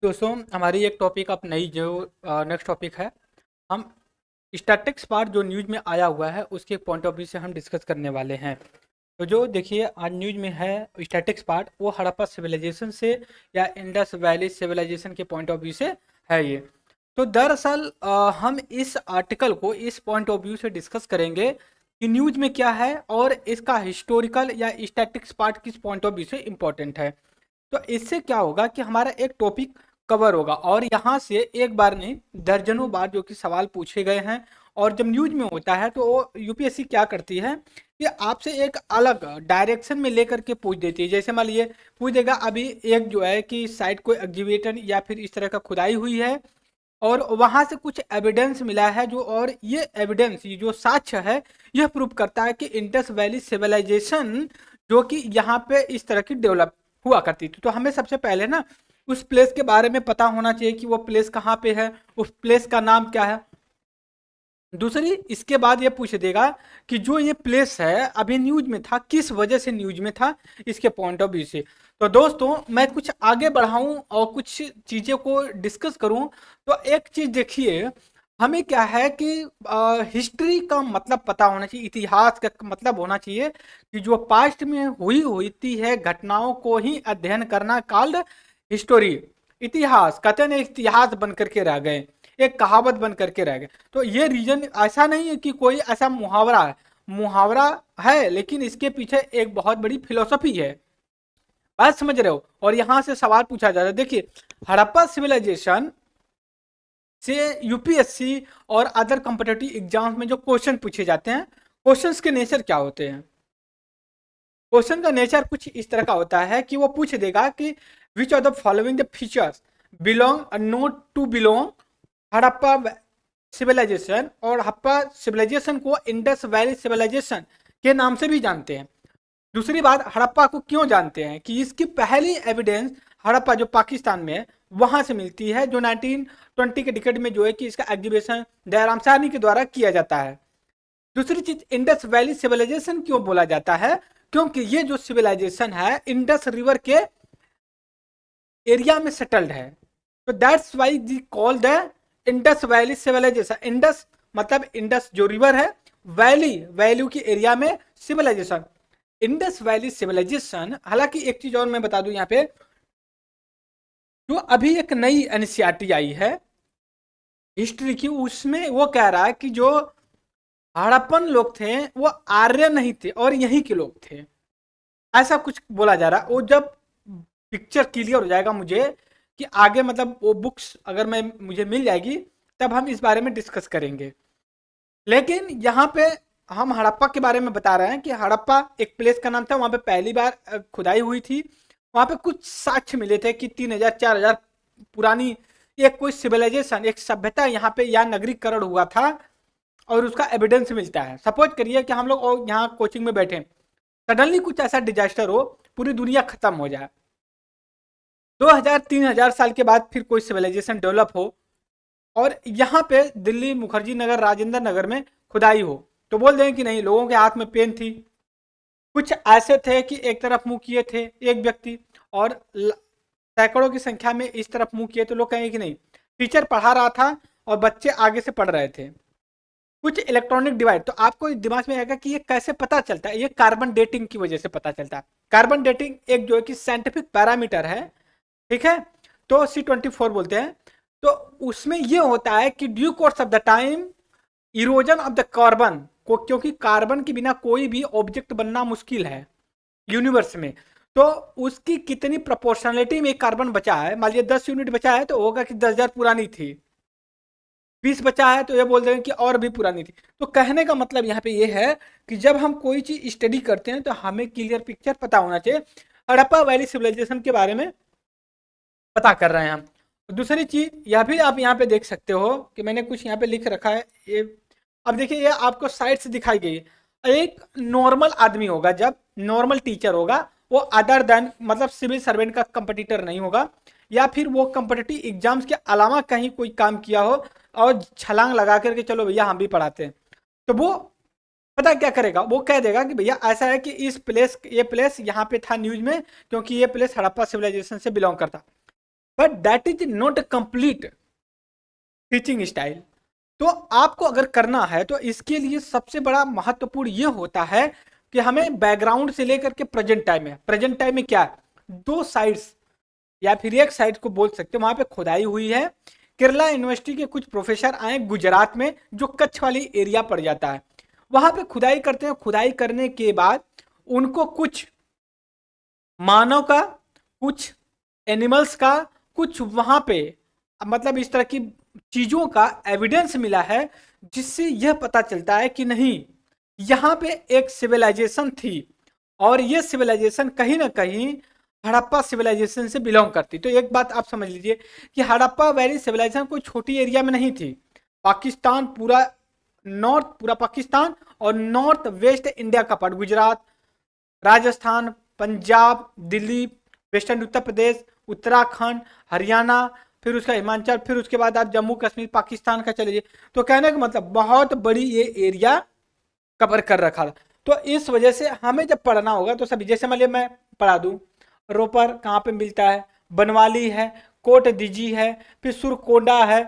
दोस्तों हमारी एक टॉपिक अब नई जो नेक्स्ट टॉपिक है। हम स्टैटिक्स पार्ट जो न्यूज़ में आया हुआ है उसके पॉइंट ऑफ व्यू से हम डिस्कस करने वाले हैं। तो जो देखिए आज न्यूज़ में है स्टैटिक्स पार्ट वो हड़प्पा सिविलाइजेशन से या इंडस वैली सिविलाइजेशन के पॉइंट ऑफ व्यू से है ये। तो दरअसल हम इस आर्टिकल को इस पॉइंट ऑफ व्यू से डिस्कस करेंगे कि न्यूज़ में क्या है और इसका हिस्टोरिकल या स्टैटिक्स पार्ट किस पॉइंट ऑफ व्यू से इम्पोर्टेंट है। तो इससे क्या होगा कि हमारा एक टॉपिक कवर होगा और यहाँ से एक बार नहीं दर्जनों बार जो कि सवाल पूछे गए हैं। और जब न्यूज में होता है तो वो यूपीएससी क्या करती है कि आपसे एक अलग डायरेक्शन में लेकर के पूछ देती है। जैसे मान लीजिए पूछ देगा अभी एक जो है कि साइड कोई एग्जीवेटर या फिर इस तरह का खुदाई हुई है और वहां से कुछ एविडेंस मिला है जो और ये एविडेंस ये जो साक्ष्य है यह प्रूव करता है कि इंडस वैली सिविलाइजेशन जो कि यहाँ पे इस तरह की डेवलप हुआ करती थी। तो हमें सबसे पहले ना उस प्लेस के बारे में पता होना चाहिए कि वो प्लेस कहाँ पे है, उस प्लेस का नाम क्या है। दूसरी इसके बाद ये पूछ देगा कि जो ये प्लेस है अभी न्यूज में था किस वजह से न्यूज में था, इसके पॉइंट ऑफ व्यू से। तो दोस्तों मैं कुछ आगे बढ़ाऊं और कुछ चीज़ें को डिस्कस करूं। तो एक चीज़ देखिए, हमें क्या है कि हिस्ट्री का मतलब पता होना चाहिए, इतिहास का मतलब होना चाहिए कि जो पास्ट में हुई होती है घटनाओं को ही अध्ययन करना कॉल्ड हिस्टोरी। इतिहास कहते हैं ना, इतिहास बन करके रह गए, एक कहावत बन करके रह गए। तो ये रीजन ऐसा नहीं है कि कोई ऐसा मुहावरा है, मुहावरा है लेकिन इसके पीछे एक बहुत बड़ी फिलोसफी है। बात समझ रहे हो। और यहां से सवाल पूछा जाता है, देखिए हड़प्पा सिविलाइजेशन से यूपीएससी और अदर कॉम्पिटिटिव एग्जाम्स में जो क्वेश्चन पूछे जाते हैं, क्वेश्चंस के नेचर क्या होते हैं। क्वेश्चन का नेचर कुछ इस तरह का होता है कि वो पूछ देगा कि which of the following the features belong not to belong Harappa civilisation. और हड़प्पा सिविलाइजेशन को इंडस वैली सिविलाइजेशन के नाम से भी जानते हैं। दूसरी बात, हड़प्पा को क्यों जानते हैं कि इसकी पहली एविडेंस हड़प्पा जो पाकिस्तान में है वहां से मिलती है, जो 1920 के डिकेड में जो है कि इसका एग्जीबिशन दयाराम साहनी के द्वारा किया जाता है। दूसरी चीज, इंडस वैली सिविलाइजेशन क्यों बोला जाता है, क्योंकि ये जो सिविलाइजेशन है इंडस रिवर के एरिया में सेटल्ड है। तो that's why they call the Indus valley civilisation. Indus मतलब इंडस जो रिवर है, वैली वैल्यू की एरिया में सिविलाइजेशन, इंडस वैली सिविलाइजेशन। हालांकि एक चीज और मैं बता दूं यहाँ पे, जो अभी एक नई एनसीईआरटी आई है हिस्ट्री की, उसमें वो कह रहा है कि जो हड़प्पन लोग थे वो आर्य नहीं थे और यहीं के लोग थे, ऐसा कुछ बोला जा रहा है। वो जब पिक्चर क्लियर हो जाएगा मुझे कि आगे मतलब वो बुक्स अगर मैं मुझे मिल जाएगी तब हम इस बारे में डिस्कस करेंगे। लेकिन यहाँ पे हम हड़प्पा के बारे में बता रहे हैं कि हड़प्पा एक प्लेस का नाम था, वहां पे पहली बार खुदाई हुई थी। वहां पे कुछ साक्ष्य मिले थे कि 3000 4000 पुरानी एक कोई सिविलाइजेशन एक सभ्यता यहाँ पे या नगरीकरण हुआ था और उसका एविडेंस मिलता है। सपोज करिए कि हम लोग और यहाँ कोचिंग में बैठे, सडनली कुछ ऐसा डिजास्टर हो, पूरी दुनिया खत्म हो जाए, 2000 3000 साल के बाद फिर कोई सिविलाइजेशन डेवलप हो और यहाँ पे दिल्ली मुखर्जी नगर राजेंद्र नगर में खुदाई हो, तो बोल दें कि नहीं लोगों के हाथ में पेन थी, कुछ ऐसे थे कि एक तरफ मुंह किए थे एक व्यक्ति और सैकड़ों की संख्या में इस तरफ मुंह किए, तो लोग कहेंगे कि नहीं टीचर पढ़ा रहा था और बच्चे आगे से पढ़ रहे थे। कुछ इलेक्ट्रॉनिक डिवाइस, तो आपको दिमाग में आएगा कि ये कैसे पता चलता है, ये कार्बन डेटिंग की वजह से पता चलता है। कार्बन डेटिंग एक जो है कि साइंटिफिक पैरामीटर है, ठीक है, तो C24 बोलते हैं। तो उसमें ये होता है कि due course of the time erosion of the carbon को, क्योंकि कार्बन के बिना कोई भी ऑब्जेक्ट बनना मुश्किल है यूनिवर्स में, तो उसकी कितनी प्रोपोर्शनलिटी में कार्बन बचा है। मान लीजिए 10 यूनिट बचा है तो होगा कि 10,000 पुरानी थी, 20 बचा है तो ये बोल देंगे कि और भी पुरानी थी। तो कहने का मतलब यहाँ पे ये है कि जब हम कोई चीज स्टडी करते हैं तो हमें क्लियर पिक्चर पता होना चाहिए। हड़प्पा वैली सिविलाइजेशन के बारे में पता कर रहे हैं हम। दूसरी चीज यह भी आप यहाँ पे देख सकते हो कि मैंने कुछ यहाँ पे लिख रखा है ये। अब देखिए ये आपको साइड से दिखाई गई, एक नॉर्मल आदमी होगा, जब नॉर्मल टीचर होगा वो अदर देन मतलब सिविल सर्वेंट का कंपटीटर नहीं होगा, या फिर वो कंपटीटिव एग्जाम्स के अलावा कहीं कोई काम किया हो और छलांग लगा करके चलो भैया हम भी पढ़ाते हैं, तो वो पता क्या करेगा, वो कह देगा कि भैया ऐसा है कि इस प्लेस ये प्लेस यहाँ पे था न्यूज में क्योंकि ये प्लेस हड़प्पा सिविलाइजेशन से बिलोंग करता। But that is not complete teaching style. तो आपको अगर करना है तो इसके लिए सबसे बड़ा महत्वपूर्ण ये होता है कि हमें बैकग्राउंड से लेकर के प्रेजेंट टाइम में क्या है, दो साइड्स या फिर एक साइड को बोल सकते हैं, वहां पे खुदाई हुई है। केरला यूनिवर्सिटी के कुछ प्रोफेसर आए गुजरात में, जो कच्छ वाली एरिया पड़ जाता है, वहां पे खुदाई करते हैं। खुदाई करने के बाद उनको कुछ मानव का, कुछ एनिमल्स का, कुछ वहां पे मतलब इस तरह की चीजों का एविडेंस मिला है, जिससे यह पता चलता है कि नहीं, यहाँ पे एक सिविलाइजेशन थी और ये सिविलाइजेशन कहीं ना कहीं हड़प्पा सिविलाइजेशन से बिलोंग करती। तो एक बात आप समझ लीजिए कि हड़प्पा वैली सिविलाइजेशन कोई छोटी एरिया में नहीं थी। पाकिस्तान पूरा, नॉर्थ पूरा पाकिस्तान और नॉर्थ वेस्ट इंडिया का पार्ट, गुजरात, राजस्थान, पंजाब, दिल्ली, वेस्टर्न उत्तर प्रदेश, उत्तराखंड, हरियाणा, फिर उसका हिमाचल, फिर उसके बाद आप जम्मू कश्मीर पाकिस्तान का चले जाइए। तो कहने का मतलब बहुत बड़ी ये एरिया कवर कर रखा था। तो इस वजह से हमें जब पढ़ना होगा तो सभी, जैसे मान लिया मैं पढ़ा दूं, रोपर कहाँ पे मिलता है, बनवाली है, कोट दीजी है, फिर सुरकोंडा है,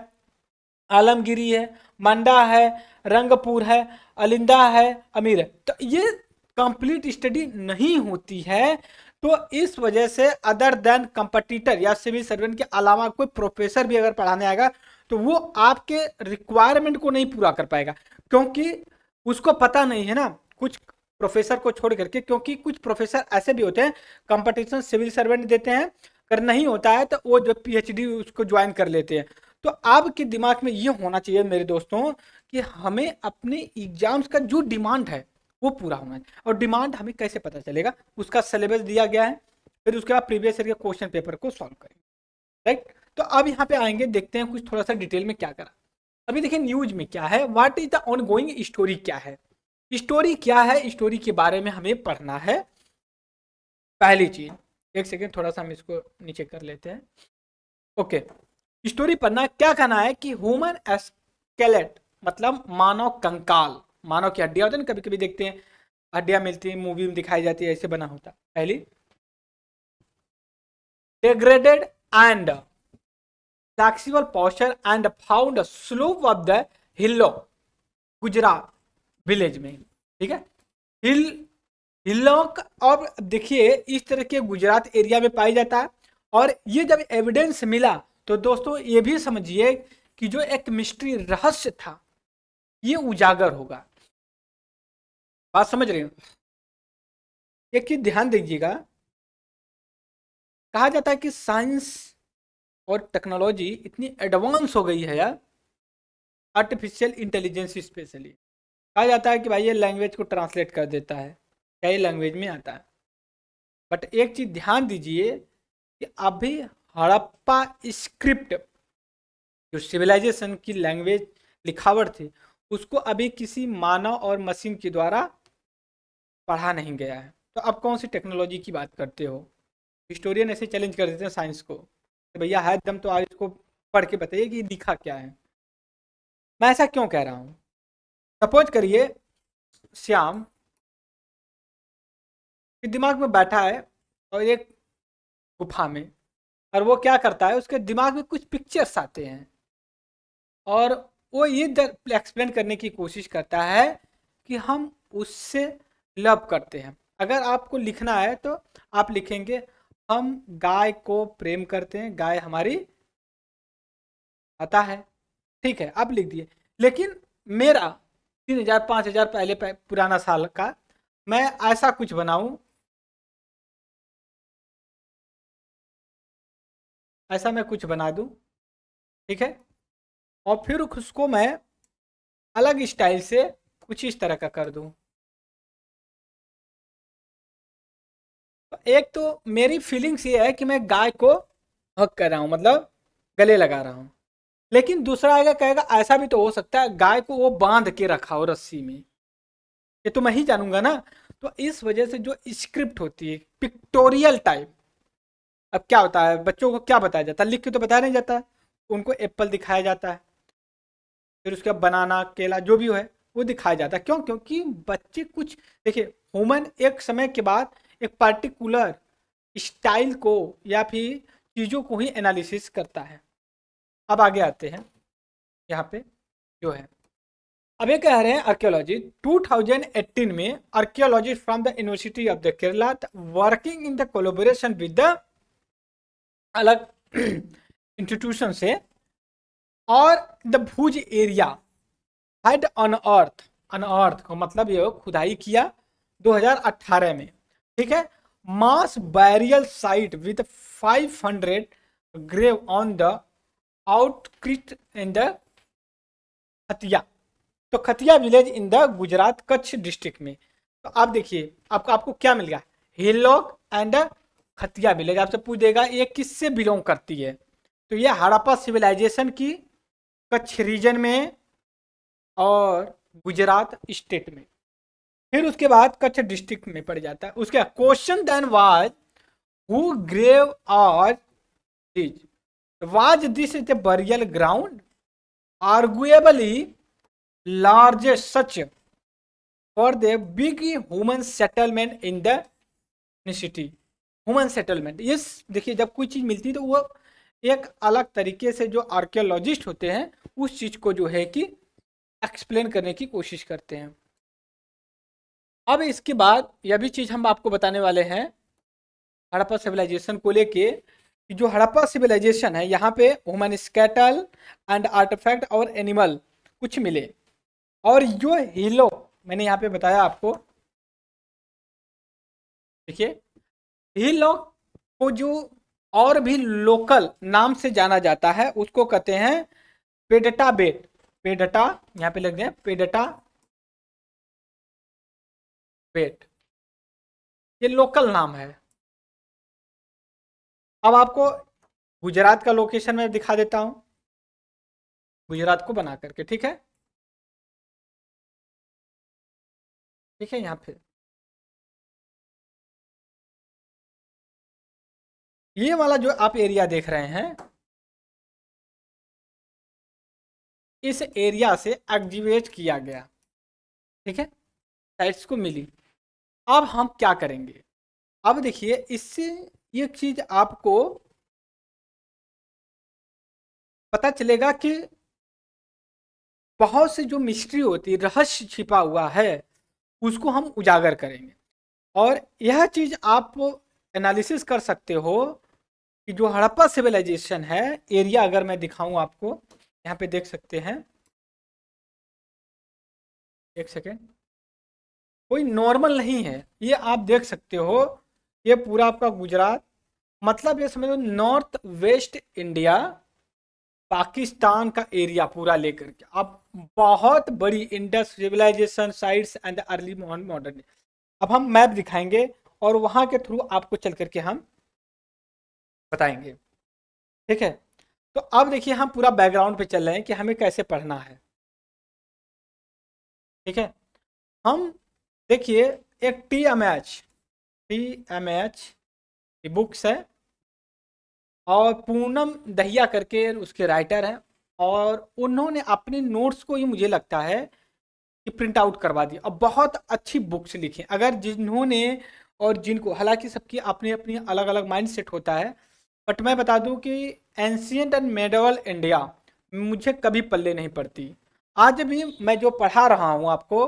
आलमगिरी है, मंडा है, रंगपुर है, अलिंदा है, अमीर है। तो ये कंप्लीट स्टडी नहीं होती है। तो इस वजह से अदर देन कंपटीटर या सिविल सर्वेंट के अलावा कोई प्रोफेसर भी अगर पढ़ाने आएगा तो वो आपके रिक्वायरमेंट को नहीं पूरा कर पाएगा, क्योंकि उसको पता नहीं है ना, कुछ प्रोफेसर को छोड़ करके, क्योंकि कुछ प्रोफेसर ऐसे भी होते हैं कंपटीशन सिविल सर्वेंट देते हैं, अगर नहीं होता है तो वो जो पीएचडी उसको ज्वाइन कर लेते हैं। तो आपके दिमाग में ये होना चाहिए मेरे दोस्तों कि हमें अपने एग्जाम्स का जो डिमांड है वो पूरा होना चाहिए। और डिमांड हमें कैसे पता चलेगा, उसका सिलेबस दिया गया है, फिर उसके बाद प्रीवियस ईयर के क्वेश्चन पेपर को सॉल्व करेंगे, राइट। तो अब यहाँ पे आएंगे, देखते हैं कुछ थोड़ा सा डिटेल में क्या करा। अभी देखिए न्यूज में क्या है, what is the ongoing story, क्या है स्टोरी, क्या है स्टोरी के बारे में हमें पढ़ना है। पहली चीज, एक सेकेंड थोड़ा सा हम इसको नीचे कर लेते हैं। ओके, स्टोरी पढ़ना, क्या कहना है कि ह्यूमन स्केलेट मतलब मानव कंकाल, मानव की हड्डियां होती है ना, कभी कभी देखते हैं हड्डियां मिलती है, मूवी में दिखाई जाती है, ऐसे बना होता। पहली, degraded and flexible posture and found slope of the hill, Gujarat village में, ठीक है। हिल हिल्लॉक, और देखिए इस तरह के गुजरात एरिया में पाई जाता है। और ये जब एविडेंस मिला तो दोस्तों ये भी समझिए कि जो एक मिस्ट्री रहस्य था ये उजागर होगा। बात समझ रहे हो? एक चीज ध्यान दीजिएगा, कहा जाता है कि साइंस और टेक्नोलॉजी इतनी एडवांस हो गई है यार, आर्टिफिशियल इंटेलिजेंस स्पेशली, कहा जाता है कि भाई ये लैंग्वेज को ट्रांसलेट कर देता है, कई लैंग्वेज में आता है। बट एक चीज ध्यान दीजिए कि अभी हड़प्पा स्क्रिप्ट, जो सिविलाइजेशन की लैंग्वेज लिखावट थी, उसको अभी किसी मानव और मशीन के द्वारा पढ़ा नहीं गया है। तो अब कौन सी टेक्नोलॉजी की बात करते हो? हिस्टोरियन ऐसे चैलेंज कर देते हैं साइंस को, तो भैया है दम तो आज इसको पढ़ के बताइए कि लिखा क्या है। मैं ऐसा क्यों कह रहा हूँ, सपोज करिए श्याम के दिमाग में बैठा है और एक गुफा में, और वो क्या करता है, उसके दिमाग में कुछ पिक्चर्स आते हैं और वो ये एक्सप्लेन करने की कोशिश करता है कि हम उससे लव करते हैं। अगर आपको लिखना है तो आप लिखेंगे हम गाय को प्रेम करते हैं, गाय हमारी आता है, ठीक है आप लिख दिए। लेकिन मेरा 3000 5000 पहले पुराना साल का मैं ऐसा कुछ बनाऊं, ऐसा मैं कुछ बना दूं, ठीक है, और फिर उसको मैं अलग स्टाइल से कुछ इस तरह का कर दूं। तो एक तो मेरी फीलिंग्स ये है कि मैं गाय को हक कर रहा हूं, मतलब गले लगा रहा हूं। लेकिन दूसरा आएगा कहेगा ऐसा भी तो हो सकता है गाय को वो बांध के रखा हो रस्सी में, ये तो मैं ही जानूंगा ना। तो इस वजह से जो स्क्रिप्ट होती है पिक्टोरियल टाइप, अब क्या होता है बच्चों को क्या बताया जाता है, लिख के तो बताया नहीं जाता, उनको एप्पल दिखाया जाता है, फिर उसके बाद बनाना केला जो भी है वो दिखाया जाता है। क्यों? क्योंकि बच्चे कुछ, देखिए ह्यूमन एक समय के बाद एक पर्टिकुलर स्टाइल को या फिर चीज़ों को ही एनालिसिस करता है। अब आगे आते हैं यहाँ पे जो है, अब ये कह रहे हैं आर्कियोलॉजी 2018 में archaeologist from the university of the Kerala working in the collaboration with the अलग इंस्टीट्यूशन से और the Bhuj area had unearth का मतलब ये खुदाई किया 2018 में, ठीक है। Mass burial site with 500 grave on the outcrop in the Khatiya, तो Khatiya village in the Gujarat Kutch district में। तो आप देखिए आपको क्या मिल गया, हिलॉक एंड खतिया विलेज। आपसे पूछ देगा ये किससे बिलोंग करती है, तो ये हड़प्पा सिविलाइजेशन की कच्छ रीजन में और गुजरात स्टेट में, फिर उसके बाद कच्छ डिस्ट्रिक्ट में पड़ जाता है। उसके question then was who grave और was this is the burial ground arguably largest such for the big human settlement in the city. Human settlement, yes देखिए जब कोई चीज मिलती है तो वो एक अलग तरीके से जो आर्कियोलॉजिस्ट होते हैं उस चीज को जो है कि एक्सप्लेन करने की कोशिश करते हैं। अब इसके बाद यह भी चीज हम आपको बताने वाले हैं हड़प्पा सिविलाइजेशन को लेके, कि जो हड़प्पा सिविलाइजेशन है यहाँ पे ह्यूमन स्केटल एंड आर्टिफैक्ट और एनिमल कुछ मिले, और जो हीलो मैंने यहाँ पे बताया आपको, देखिए हीलो को जो और भी लोकल नाम से जाना जाता है उसको कहते हैं पेडटा बेट। पेडटा यहाँ पे लिख दें, पेडटा बेट, ये लोकल नाम है। अब आपको गुजरात का लोकेशन मैं दिखा देता हूं, गुजरात को बना करके, ठीक है। ठीक है, यहाँ पे ये वाला जो आप एरिया देख रहे हैं, इस एरिया से एक्टिवेट किया गया, ठीक है, साइट्स को मिली। अब हम क्या करेंगे, अब देखिए इससे ये चीज आपको पता चलेगा कि बहुत सी जो मिस्ट्री होती है, रहस्य छिपा हुआ है, उसको हम उजागर करेंगे। और यह चीज आप एनालिसिस कर सकते हो कि जो हड़प्पा सिविलाइजेशन है, एरिया अगर मैं दिखाऊं आपको, यहाँ पे देख सकते हैं, एक सेकेंड, कोई नॉर्मल नहीं है ये, आप देख सकते हो ये पूरा आपका गुजरात, मतलब ये समझो नॉर्थ वेस्ट इंडिया पाकिस्तान का एरिया पूरा लेकर के अब बहुत बड़ी Indus civilisation sites and early modern. अब हम मैप दिखाएंगे और वहां के थ्रू आपको चल करके हम बताएंगे, ठीक है। तो अब देखिए हम पूरा बैकग्राउंड पे चल रहे हैं कि हमें कैसे पढ़ना है, ठीक है। हम देखिए एक टी एम एच की बुक्स है, और पूनम दहिया करके उसके राइटर हैं, और उन्होंने अपने नोट्स को ही मुझे लगता है कि प्रिंट आउट करवा दी, और बहुत अच्छी बुक्स लिखी। अगर जिन्होंने और जिनको, हालांकि सबकी अपनी अपनी अलग अलग माइंड सेट होता है, बट मैं बता दूं कि एंशियंट एंड मेडिवल इंडिया मुझे कभी पल्ले नहीं पड़ती। आज भी मैं जो पढ़ा रहा हूँ आपको,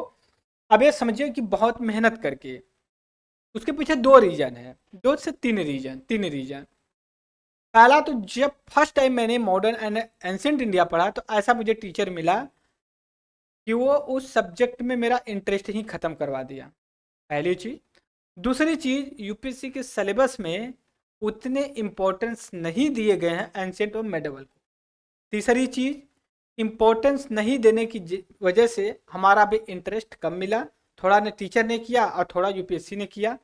अब ये समझिए कि बहुत मेहनत करके, उसके पीछे दो रीजन है, दो से तीन रीजन। पहला तो जब फर्स्ट टाइम मैंने मॉडर्न एंड एंशियंट इंडिया पढ़ा तो ऐसा मुझे टीचर मिला कि वो उस सब्जेक्ट में मेरा इंटरेस्ट ही खत्म करवा दिया, पहली चीज। दूसरी चीज, यूपीएससी के सिलेबस में उतने इम्पोर्टेंस नहीं दिए गए हैं एंशियंट और मेडिवल को। तीसरी चीज, इम्पोर्टेंस नहीं देने की वजह से हमारा भी इंटरेस्ट कम मिला, थोड़ा ने टीचर ने किया और थोड़ा यूपीएससी ने किया।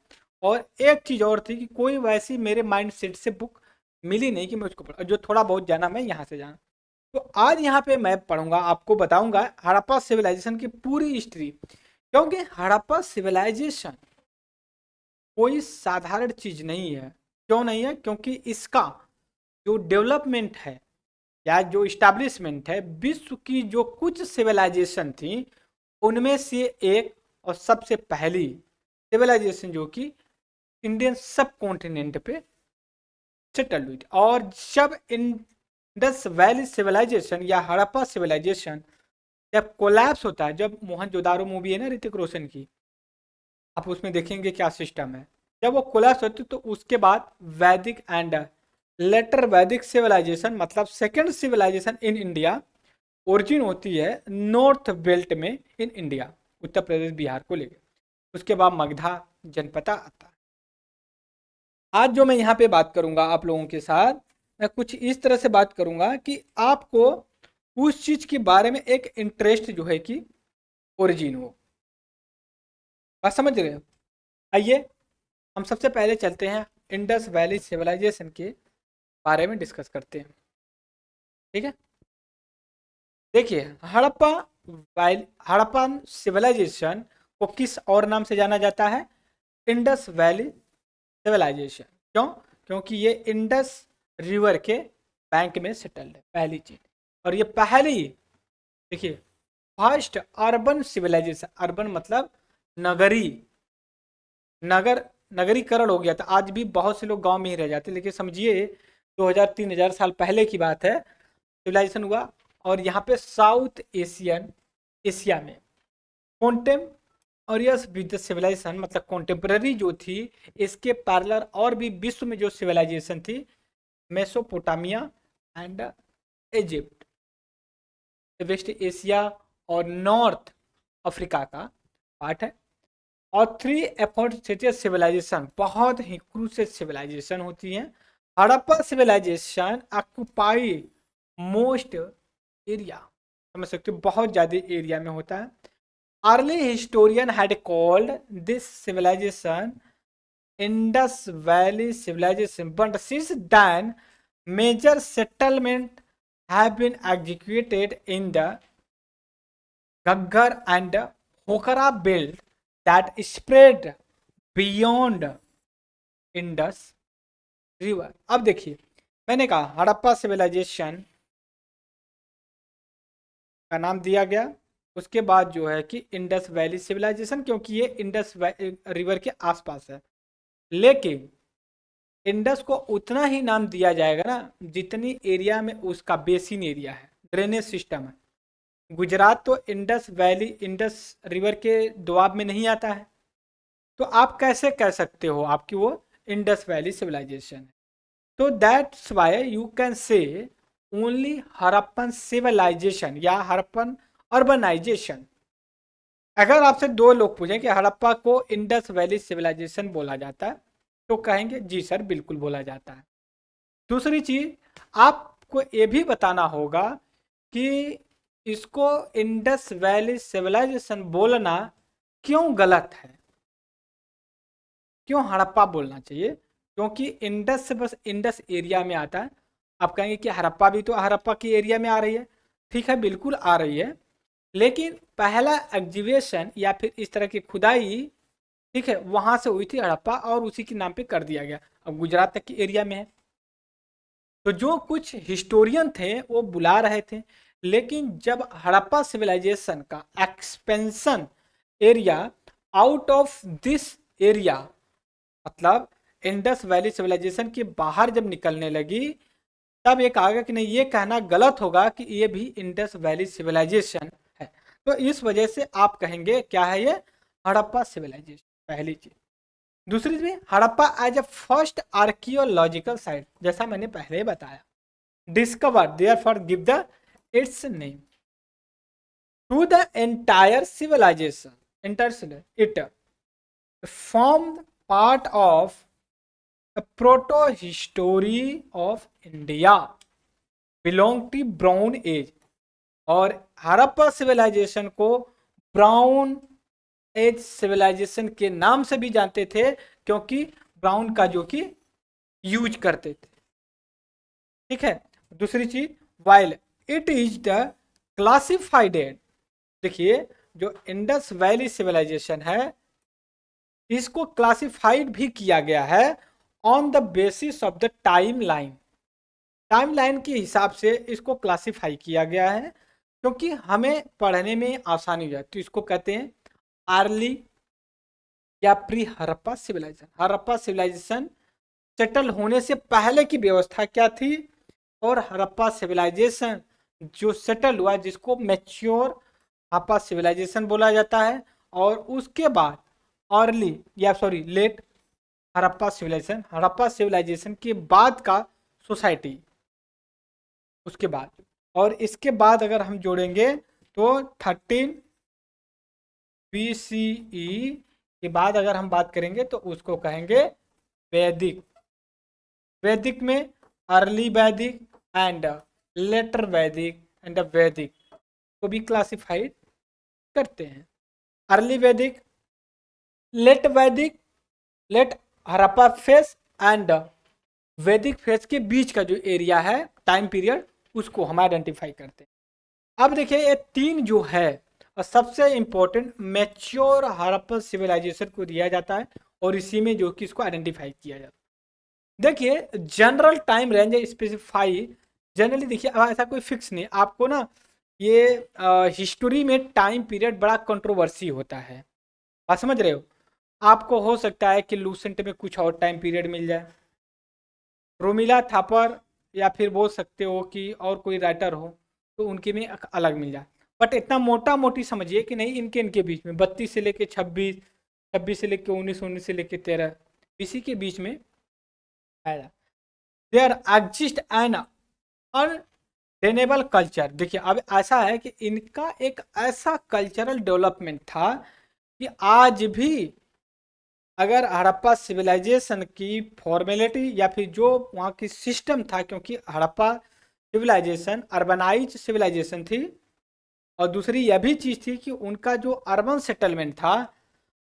और एक चीज़ और थी कि कोई वैसी मेरे माइंड सेट से बुक मिली नहीं कि मैं उसको पढ़, जो थोड़ा बहुत जाना मैं यहाँ से जाना। तो आज यहाँ पे मैं पढ़ूंगा, आपको बताऊंगा हड़प्पा सिविलाइजेशन की पूरी हिस्ट्री, क्योंकि हड़प्पा सिविलाइजेशन कोई साधारण चीज नहीं है। क्यों नहीं है? क्योंकि इसका जो डेवलपमेंट है या जो इस्टेब्लिशमेंट है, विश्व की जो कुछ सिविलाइजेशन थी उनमें से एक और सबसे पहली सिविलाइजेशन जो कि इंडियन सब कॉन्टिनेंट पे सेटल्ड हुई थी। और जब इंडस वैली सिविलाइजेशन या हड़प्पा सिविलाइजेशन जब कोलैप्स होता है, जब मोहनजोदारो मूवी है ना ऋतिक रोशन की, आप उसमें देखेंगे क्या सिस्टम है, जब वो कोलैप्स होती है तो उसके बाद Vedic and later Vedic civilisation मतलब second civilisation in India origin होती है नॉर्थ बेल्ट में इन इंडिया, उत्तर प्रदेश बिहार को लेकर। उसके बाद मगधा जनपदा आता है। आज जो मैं यहाँ पे बात करूंगा आप लोगों के साथ, मैं कुछ इस तरह से बात करूंगा कि आपको उस चीज के बारे में एक इंटरेस्ट जो है कि ओरिजिन हो। बात समझ रहे हो? आइए हम सबसे पहले चलते हैं इंडस वैली सिविलाइजेशन के बारे में डिस्कस करते हैं। ठीक है, देखिए हड़प्पन सिविलाइजेशन को किस और नाम से जाना जाता है? Indus valley civilisation. क्यों? क्योंकि ये इंडस रिवर के बैंक में सेटल्ड है, पहली चीज। और ये पहली, देखिए, फर्स्ट अर्बन सिविलाइजेशन, अर्बन मतलब नगरी, नगरीकरण हो गया था। आज भी बहुत से लोग गांव में ही रह जाते, लेकिन समझिए 2000-3000 साल पहले की बात है, सिविलाइजेशन हुआ। और यहाँ पे साउथ एशिया में कॉन्टेम्पोरियस विद सिविलाइजेशन मतलब कॉन्टेम्पररी जो थी, इसके पैरेलल और भी विश्व में जो सिविलाइजेशन थी, Mesopotamia and Egypt, west Asia और नॉर्थ अफ्रीका का पार्ट है। और 3 एफोर्टेड सिविलाइजेशन बहुत ही क्रूशियल सिविलाइजेशन होती हैं। Harappa civilisation occupy most area, समझ सकते हो, बहुत ज़्यादा एरिया में होता है। Early historian had called this civilisation Indus valley civilisation, but since then major settlement have been executed in the Ghaggar and Pokhara belt that spread beyond Indus River। अब देखिए, मैंने कहा हड़प्पा सिविलाइजेशन का नाम दिया गया, उसके बाद जो है कि इंडस वैली सिविलाइजेशन, क्योंकि ये इंडस रिवर के आसपास है। लेकिन इंडस को उतना ही नाम दिया जाएगा ना जितनी एरिया में उसका बेसिन एरिया है, ड्रेनेज सिस्टम है। गुजरात तो इंडस वैली, इंडस रिवर के दोआब में नहीं आता है, तो आप कैसे कह सकते हो आपकी वो इंडस वैली सिविलाइजेशन है? तो that's why you can say only Harappan civilisation या हड़प्पन अर्बनाइजेशन। अगर आपसे 2 लोग पूछें कि हड़प्पा को इंडस वैली सिविलाइजेशन बोला जाता है, तो कहेंगे जी सर बिल्कुल बोला जाता है। दूसरी चीज, आपको ये भी बताना होगा कि इसको इंडस वैली सिविलाइजेशन बोलना क्यों गलत है, क्यों हड़प्पा बोलना चाहिए? क्योंकि इंडस से बस इंडस एरिया में आता है। आप कहेंगे कि हड़प्पा भी तो हड़प्पा की एरिया में आ रही है, ठीक है बिल्कुल आ रही है, लेकिन पहला एग्जीवेशन या फिर इस तरह की खुदाई, ठीक है, वहां से हुई थी हड़प्पा और उसी के नाम पे कर दिया गया, अब गुजरात तक की एरिया में है। तो जो कुछ हिस्टोरियन थे वो बुला रहे थे, लेकिन जब हड़प्पा सिविलाइजेशन का expansion area out of this area मतलब इंडस वैली सिविलाइजेशन के बाहर जब निकलने लगी, तब ये कहा गया कि नहीं, ये कहना गलत होगा कि ये भी इंडस वैली सिविलाइजेशन है। तो इस वजह से आप कहेंगे क्या है ये, हड़प्पा सिविलाइजेशन, पहली चीज। दूसरी चीज, Harappa as a first archaeological site, जैसा मैंने पहले ही बताया, discover there for give the its name to the entire civilisation, it formed part of the proto-history of India belong to bronze age. और हड़प्पा सिविलाइजेशन को ब्राउन एज सिविलाइजेशन के नाम से भी जानते थे, क्योंकि ब्राउन का जो कि यूज करते थे, ठीक है। दूसरी चीज, while it is the classified, देखिए जो इंडस वैली सिविलाइजेशन है इसको क्लासिफाइड भी किया गया है on the basis of the timeline के हिसाब से इसको क्लासिफाई किया गया है, क्योंकि हमें पढ़ने में आसानी हो जाए। तो इसको कहते हैं अर्ली या pre Harappa civilisation. Harappa civilisation settle होने से पहले की व्यवस्था क्या थी, और हड़प्पा सिविलाइजेशन जो सेटल हुआ जिसको मैच्योर हड़प्पा सिविलाइजेशन बोला जाता है, और उसके बाद अर्ली या सॉरी लेट हड़प्पा सिविलाइजेशन के बाद का सोसाइटी उसके बाद, और इसके बाद अगर हम जोड़ेंगे तो 13 BCE के बाद अगर हम बात करेंगे तो उसको कहेंगे वैदिक। वैदिक में अर्ली वैदिक एंड लेटर वैदिक एंड वैदिक को भी क्लासिफाइड करते हैं। अर्ली वैदिक, लेट हड़प्पा फेस एंड वैदिक फेस के बीच का जो एरिया है टाइम पीरियड, उसको हम आइडेंटिफाई करते हैं। अब देखिए ये तीन जो है और सबसे इंपॉर्टेंट मैच्योर हड़प्पा सिविलाइजेशन को दिया जाता है, और इसी में जो कि इसको आइडेंटिफाई किया जाता है। देखिए general time range specify, generally देखिए ऐसा कोई फिक्स नहीं आपको ना, ये हिस्ट्री में टाइम पीरियड बड़ा कंट्रोवर्सी होता है, बात समझ रहे हो। आपको हो सकता है कि लूसेंट में कुछ और टाइम पीरियड मिल जाए, रोमिला थापर या फिर बोल सकते हो कि और कोई राइटर हो तो उनके में अलग मिल जाए, बट इतना मोटा मोटी समझिए कि नहीं, इनके इनके बीच में 32 से लेके 26, 26 से लेके 19, 19 से लेके 13, इसी के बीच में आया। There exist an undeniable culture. देखिए अब ऐसा है कि इनका एक ऐसा कल्चरल डेवलपमेंट था कि आज भी अगर हड़प्पा सिविलाइजेशन की फॉर्मेलिटी या फिर जो वहाँ की सिस्टम था, क्योंकि हड़प्पा सिविलाइजेशन अर्बनाइज सिविलाइजेशन थी, और दूसरी यह भी चीज़ थी कि उनका जो अर्बन सेटलमेंट था,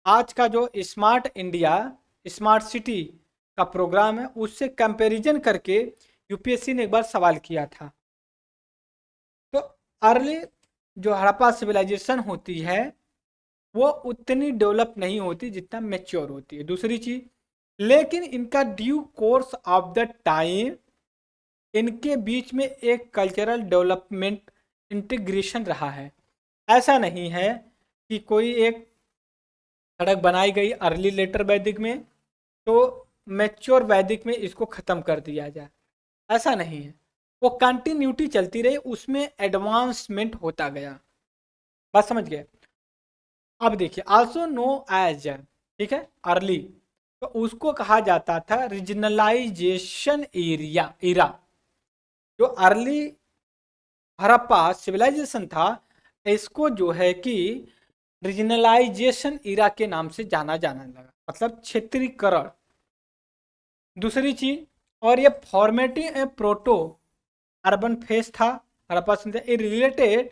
आज का जो स्मार्ट इंडिया स्मार्ट सिटी का प्रोग्राम है उससे कंपैरिजन करके यूपीएससी ने एक बार सवाल किया था। तो अर्ली जो हड़प्पा सिविलाइजेशन होती है वो उतनी डेवलप नहीं होती जितना मैच्योर होती है। दूसरी चीज, लेकिन इनका due course of the time इनके बीच में एक कल्चरल डेवलपमेंट इंटीग्रेशन रहा है। ऐसा नहीं है कि कोई एक सड़क बनाई गई अर्ली लेटर वैदिक में तो मैच्योर वैदिक में इसको ख़त्म कर दिया जाए, ऐसा नहीं है। वो कंटिन्यूटी चलती रही, उसमें एडवांसमेंट होता गया, बात समझ गए। अब देखिए आल्सो नो एज, ठीक है, अर्ली, तो उसको कहा जाता था रीजनलाइजेशन एरिया इरा। जो अर्ली हड़प्पा सिविलाइजेशन था इसको जो है कि रीजनलाइजेशन इरा के नाम से जाना लगा, मतलब क्षेत्रीकरण। दूसरी चीज, और ये formatting a proto urban phase था हड़प्पा रिलेटेड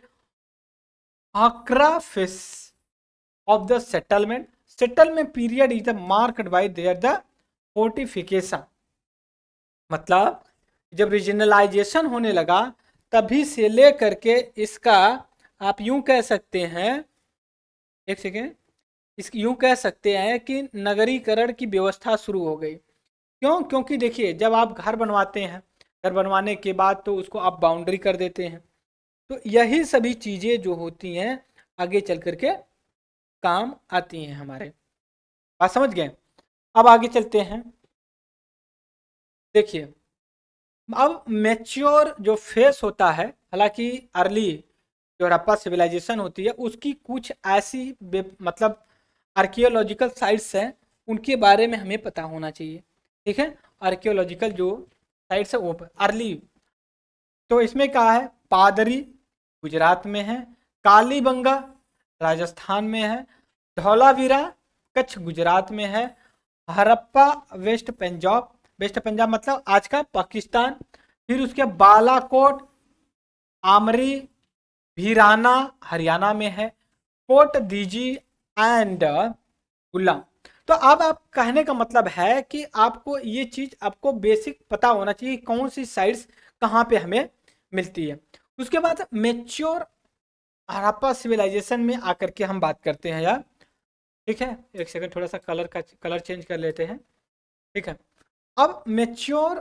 आक्रा phase of the settlement period is marked by their the fortification। मतलब जब रीजनलाइजेशन होने लगा तभी से ले करके इसका आप यूं कह सकते हैं, एक सेकेंड, इस यूं कह सकते हैं कि नगरीकरण की व्यवस्था शुरू हो गई। क्यों? क्योंकि देखिए जब आप घर बनवाते हैं, घर बनवाने के बाद तो उसको आप बाउंड्री कर देते हैं, तो यही सभी चीज़ें जो होती हैं आगे चल करके काम आती हैं हमारे। बात समझ गए। अब आगे चलते हैं। देखिए अब मैच्योर जो फेस होता है, हालांकि अर्ली जो हड़प्पा सिविलाइजेशन होती है उसकी कुछ ऐसी मतलब आर्कियोलॉजिकल साइट्स हैं उनके बारे में हमें पता होना चाहिए, ठीक है। आर्कियोलॉजिकल जो साइट्स है वो अर्ली, तो इसमें क्या है, पादरी गुजरात में है, कालीबंगा राजस्थान में है, धौलावीरा कच्छ गुजरात में है, हड़प्पा वेस्ट पंजाब मतलब आज का पाकिस्तान, फिर उसके बालाकोट आमरी भीराना हरियाणा में है, कोट दीजी एंड गुल्ला। तो अब आप कहने का मतलब है कि आपको ये चीज आपको बेसिक पता होना चाहिए कौन सी साइट्स कहाँ पे हमें मिलती है। उसके बाद मैच्योर हड़प्पा सिविलाइजेशन में आकर के हम बात करते हैं यार, ठीक है। एक सेकंड, थोड़ा सा कलर चेंज कर लेते हैं, ठीक है। अब मैच्योर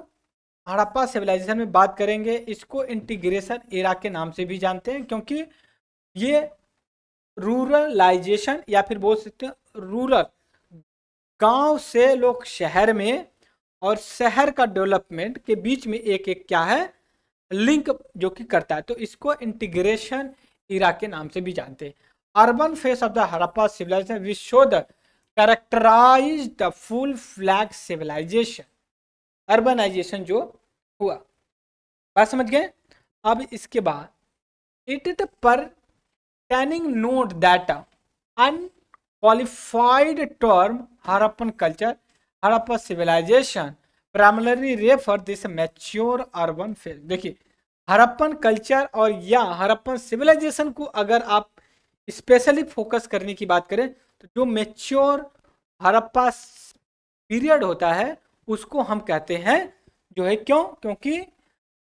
हड़प्पा सिविलाइजेशन में बात करेंगे, इसको इंटीग्रेशन एरा के नाम से भी जानते हैं, क्योंकि ये रूरलाइजेशन या फिर बोल सकते हैं रूरल, गांव से लोग शहर में और शहर का डेवलपमेंट के बीच में एक एक क्या है, लिंक जो कि करता है। तो इसको इंटीग्रेशन इरा के नाम से भी जानते हैं। Urban phase of the Harappa civilisation which show the characterise the full flag civilisation, urbanisation जो हुआ। बात समझ गए। अब इसके बाद it is pertaining note that unqualified term Harappan culture, Harappa civilisation primary refer this mature urban phase. देखिए हड़प्पन कल्चर और या हड़प्पन सिविलाइजेशन को अगर आप स्पेशली फोकस करने की बात करें तो जो मैच्योर हड़प्पा पीरियड होता है उसको हम कहते हैं जो है, क्यों, क्योंकि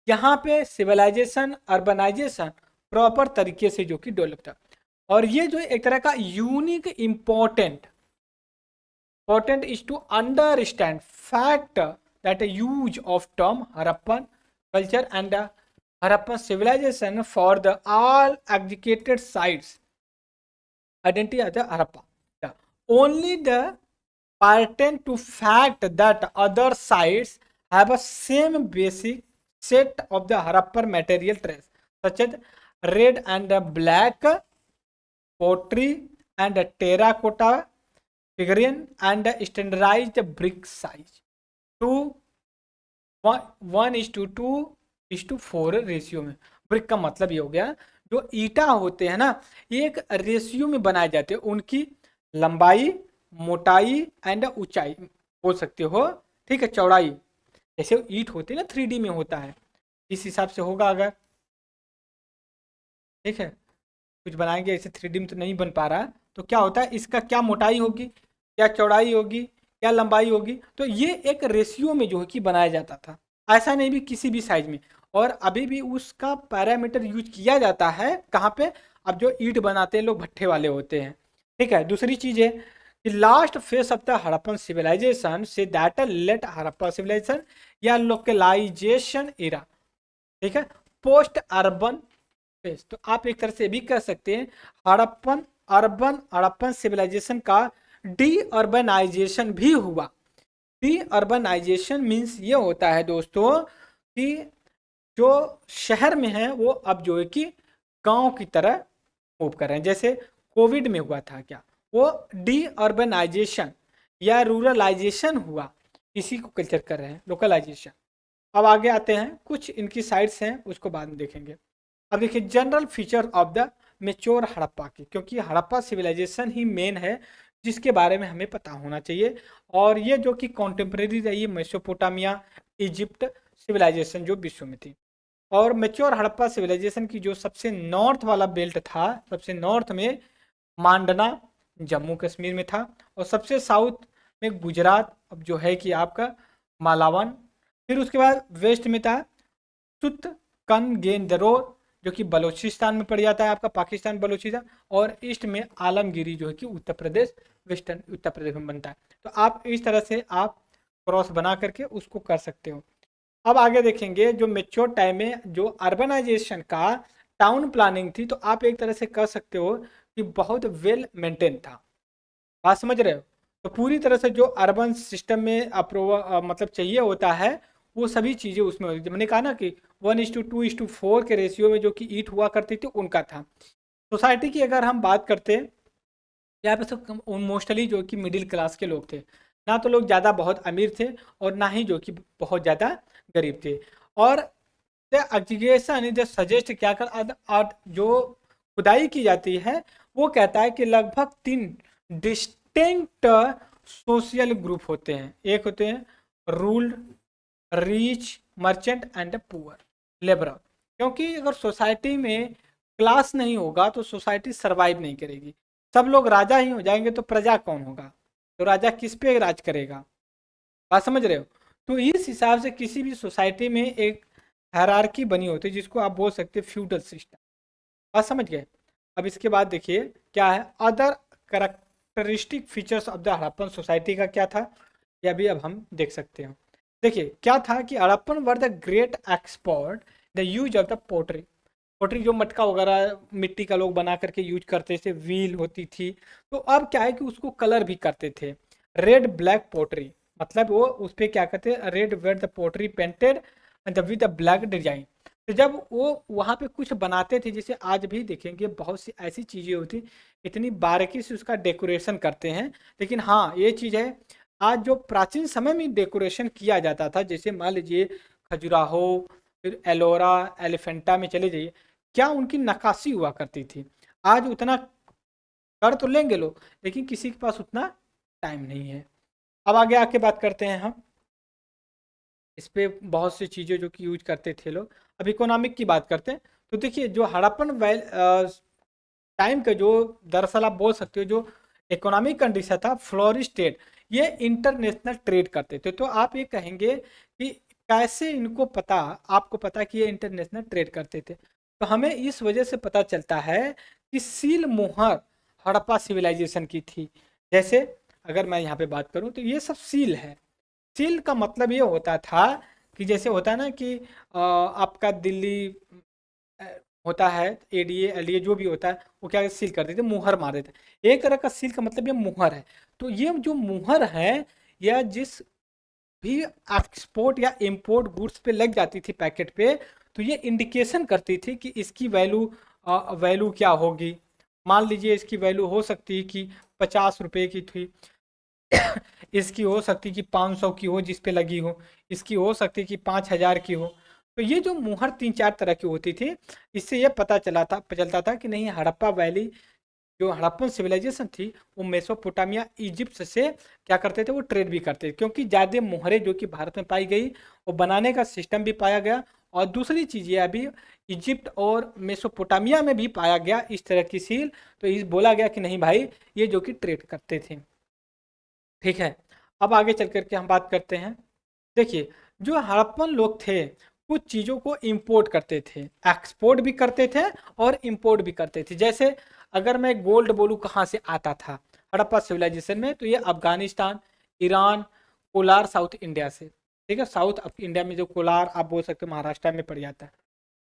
यहाँ पे सिविलाइजेशन अर्बनाइजेशन प्रॉपर तरीके से जो कि डेवलप था। और ये जो एक तरह का unique important is to understand fact that use of term Harappan culture and Harappan civilisation for the all executed sites identity as a Harappa. Only the pertain to fact that other sites have a same basic set of the Harappan material trace, such as red and black pottery and terracotta figurine and standardized brick size to 1:2:4 ratio में। Brick का मतलब ये हो गया जो ईटा होते हैं ना, एक रेशियो में बनाए जाते हैं, उनकी लंबाई, मोटाई एंड ऊंचाई बोल सकते हो, ठीक है, चौड़ाई। जैसे ईट होती है ना 3D में होता है, इस हिसाब से होगा। अगर ठीक है कुछ बनाएंगे ऐसे 3D में तो नहीं बन पा रहा, तो क्या होता है इसका क्या मोटाई होगी, क्या चौड़ाई होगी, क्या लंबाई होगी, तो ये एक रेशियो में जो है कि बनाया जाता था। ऐसा नहीं भी किसी भी साइज में, और अभी भी उसका पैरामीटर यूज किया जाता है कहाँ पे, अब जो ईंट बनाते हैं लोग भट्ठे वाले होते हैं, ठीक है। दूसरी चीज है कि last phase of the Harappan civilisation से दैट लेट हड़प्पा सिविलाइजेशन या लोकलाइजेशन एरा, ठीक है, पोस्ट अर्बन फेस। तो आप एक तरह से भी कह सकते हैं हड़प्पन सिविलाइजेशन का डी अर्बनाइजेशन भी हुआ। डी अर्बनाइजेशन मीन्स ये होता है दोस्तों कि जो शहर में है वो अब जो है कि गांव की तरह मूव कर रहे हैं। जैसे कोविड में हुआ था क्या, वो डी अर्बनाइजेशन या रूरलाइजेशन हुआ, इसी को कल्चर कर रहे हैं, लोकलाइजेशन। अब आगे आते हैं, कुछ इनकी साइट्स हैं उसको बाद में देखेंगे। अब देखिए general feature of the mature Harappa की, क्योंकि हड़प्पा सिविलाइजेशन ही मेन है जिसके बारे में हमें पता होना चाहिए। और ये जो कि कॉन्टेम्प्रेरी रही मेसोपोटामिया इजिप्ट सिविलाइजेशन जो विश्व में थी। और मेच्योर हड़प्पा सिविलाइजेशन की जो सबसे नॉर्थ वाला बेल्ट था, सबसे नॉर्थ में मांडना जम्मू कश्मीर में था, और सबसे साउथ में गुजरात अब जो है कि आपका मालावन। फिर उसके बाद वेस्ट में था तुतकनगेनदरोर जो कि बलोचिस्तान में पड़ जाता है आपका, पाकिस्तान बलोचिस्तान। और ईस्ट में आलमगिरी जो है कि उत्तर प्रदेश, वेस्टर्न उत्तर प्रदेश में बनता है। तो आप इस तरह से आप क्रॉस बना करके उसको कर सकते हो। अब आगे देखेंगे जो मेच्योर टाइम में जो अर्बनाइजेशन का टाउन प्लानिंग थी, तो आप एक तरह से कह सकते हो कि बहुत वेल मेंटेन था। बात समझ रहे हो। तो पूरी तरह से जो अर्बन सिस्टम में मतलब चाहिए होता है वो सभी चीज़ें उसमें होती थी। मैंने कहा ना कि 1:2:4 के रेशियो में जो कि ईट हुआ करती थी उनका था। सोसाइटी की अगर हम बात करते हैं, यहाँ पे तो मोस्टली जो कि मिडिल क्लास के लोग थे, ना तो लोग ज़्यादा बहुत अमीर थे और ना ही जो कि बहुत ज़्यादा गरीब थे। और द एजुकेशन जो सजेस्ट क्या कर जो खुदाई की जाती है वो कहता है कि लगभग 3 डिस्टिंक्ट सोशल ग्रुप होते हैं। एक होते हैं ruled, rich, merchant and poor, labour. क्योंकि अगर सोसाइटी में क्लास नहीं होगा तो सोसाइटी सरवाइव नहीं करेगी। सब लोग राजा ही हो जाएंगे तो प्रजा कौन होगा, तो राजा किस पे राज करेगा। बात समझ रहे हो। तो इस हिसाब से किसी भी सोसाइटी में एक हायरार्की बनी होती है जिसको आप बोल सकते हैं फ्यूडल सिस्टम। बात समझ गए। अब इसके बाद देखिए क्या है other characteristic features of the Harappan society का क्या था, यह भी अब हम देख सकते हैं। देखिए क्या था कि Harappan were the great expert the use of the pottery. Pottery जो मटका वगैरह मिट्टी का लोग बना करके यूज करते थे, व्हील होती थी। तो अब क्या है कि उसको कलर भी करते थे। रेड ब्लैक पोट्री मतलब वो उस पे क्या कहते हैं, red ware the pottery painted and with the black design. तो जब वो वहाँ पे कुछ बनाते थे, जैसे आज भी देखेंगे बहुत सी ऐसी चीज़ें होती, इतनी बारीकी से उसका डेकोरेशन करते हैं। लेकिन हाँ ये चीज़ है, आज जो प्राचीन समय में डेकोरेशन किया जाता था, जैसे मान लीजिए खजुराहो, फिर एलोरा, एलिफेंटा में चले जाइए, क्या उनकी नक्काशी हुआ करती थी। आज उतना कर तो लेंगे लोग, लेकिन किसी के पास उतना टाइम नहीं है। अब आगे आके बात करते हैं हम इस पे बहुत सी चीज़ें जो कि यूज करते थे लोग। अब इकोनॉमिक की बात करते हैं, तो देखिए जो हड़प्पन टाइम का जो, दरअसल आप बोल सकते हो जो इकोनॉमिक कंडीशन था फ्लोरिश स्टेट, ये इंटरनेशनल ट्रेड करते थे। तो आप ये कहेंगे कि कैसे इनको पता, आपको पता कि ये इंटरनेशनल ट्रेड करते थे। तो हमें इस वजह से पता चलता है कि सील मोहर हड़प्पा सिविलाइजेशन की थी। जैसे अगर मैं यहाँ पे बात करूँ तो ये सब सील है। सील का मतलब ये होता था कि जैसे होता है ना कि आपका दिल्ली अ, होता है, एडीए एलडीए जो भी होता है, वो क्या सील कर देते, मुहर मार देते। एक तरह का सील का मतलब ये मुहर है। तो ये जो मुहर है, या जिस भी एक्सपोर्ट या इंपोर्ट गुड्स पे लग जाती थी पैकेट पे, तो ये इंडिकेशन करती थी कि इसकी वैल्यू वैल्यू क्या होगी। मान लीजिए इसकी वैल्यू हो सकती है कि 50 रुपए की थी, इसकी हो सकती कि 500 की हो जिस पे लगी हो, इसकी हो सकती कि 5000 की हो। तो ये जो मुहर तीन चार तरह की होती थी, इससे ये पता चलता था कि नहीं, हड़प्पा वैली जो हड़प्पन सिविलाइजेशन थी, वो मेसोपोटामिया इजिप्ट से क्या करते थे, वो ट्रेड भी करते थे। क्योंकि ज़्यादा मुहरें जो कि भारत में पाई गई, वो बनाने का सिस्टम भी पाया गया। और दूसरी चीज़ ये अभी इजिप्ट और मेसोपोटामिया में भी पाया गया इस तरह की सील। तो इस बोला गया कि नहीं भाई, ये जो कि ट्रेड करते थे। ठीक है, अब आगे चल करके हम बात करते हैं। देखिए जो हड़प्पन लोग थे, कुछ चीज़ों को इंपोर्ट करते थे, एक्सपोर्ट भी करते थे और इंपोर्ट भी करते थे। जैसे अगर मैं गोल्ड बोलूँ कहाँ से आता था हड़प्पा सिविलाइजेशन में, तो ये Afghanistan, Iran, Kolar, south India से। ठीक है, साउथ इंडिया में जो कोलार आप बोल सकते हो महाराष्ट्र में पड़ जाता है,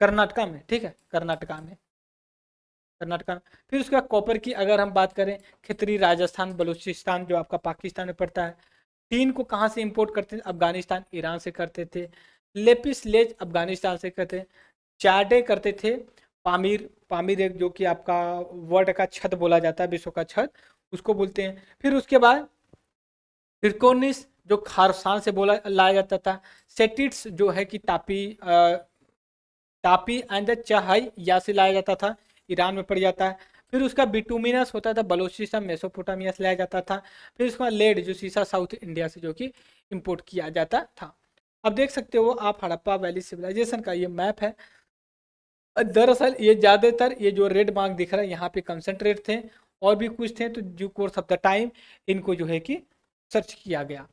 कर्नाटका में। ठीक है, कर्नाटका में, कर्नाटका में। फिर उसके बाद कॉपर की अगर हम बात करें, खितरी, राजस्थान, बलूचिस्तान जो आपका पाकिस्तान में पड़ता है। टीन को कहाँ से इंपोर्ट करते थे, अफगानिस्तान, ईरान से करते थे। लेपिस लेज अफगानिस्तान से करते थे। चाडे करते थे पामीर, पामीर एक जो कि आपका वर्ल्ड का छत बोला जाता है, विश्व का छत, उसको बोलते हैं। फिर उसके बाद तिरकोनिस जो खारसान से बोला लाया जाता था। सेटिट्स जो है कि टापी एंड द चहाई या से लाया जाता था, ईरान में पड़ जाता है। फिर उसका बिटुमिनस होता था, बलोचिस्तान, मेसोपोटामिया से लाया जाता था। फिर उसका लेड जो सीसा साउथ इंडिया से जो कि इंपोर्ट किया जाता था। अब देख सकते हो आप हड़प्पा वैली सिविलाइजेशन का ये मैप है। दरअसल ये ज़्यादातर ये जो रेड मार्क दिख रहा है यहाँ पे कंसंट्रेट थे, और भी कुछ थे, तो जो कोर्स ऑफ द टाइम इनको जो है कि सर्च किया गया।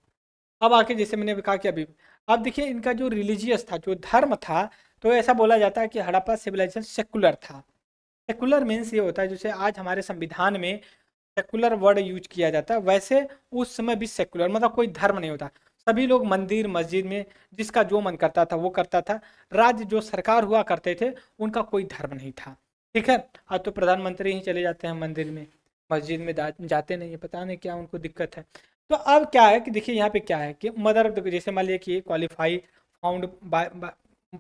अब आके जैसे मैंने कहा कि अभी, अब देखिए इनका जो रिलीजियस था, जो धर्म था, तो ऐसा बोला जाता है कि हड़प्पा सिविलाइजेशन सेकुलर था। सेकुलर मीन्स ये होता है जैसे आज हमारे संविधान में सेकुलर वर्ड यूज किया जाता है, वैसे उस समय भी सेकुलर, मतलब कोई धर्म नहीं होता। सभी लोग मंदिर मस्जिद में जिसका जो मन करता था वो करता था। राज्य जो सरकार हुआ करते थे, उनका कोई धर्म नहीं था। ठीक है, आज तो प्रधानमंत्री ही चले जाते हैं मंदिर में, मस्जिद में जाते नहीं है, पता नहीं क्या उनको दिक्कत है। तो अब क्या है कि देखिए यहाँ पे क्या है कि मदर, जैसे मान लिया कि क्वालिफाई फाउंड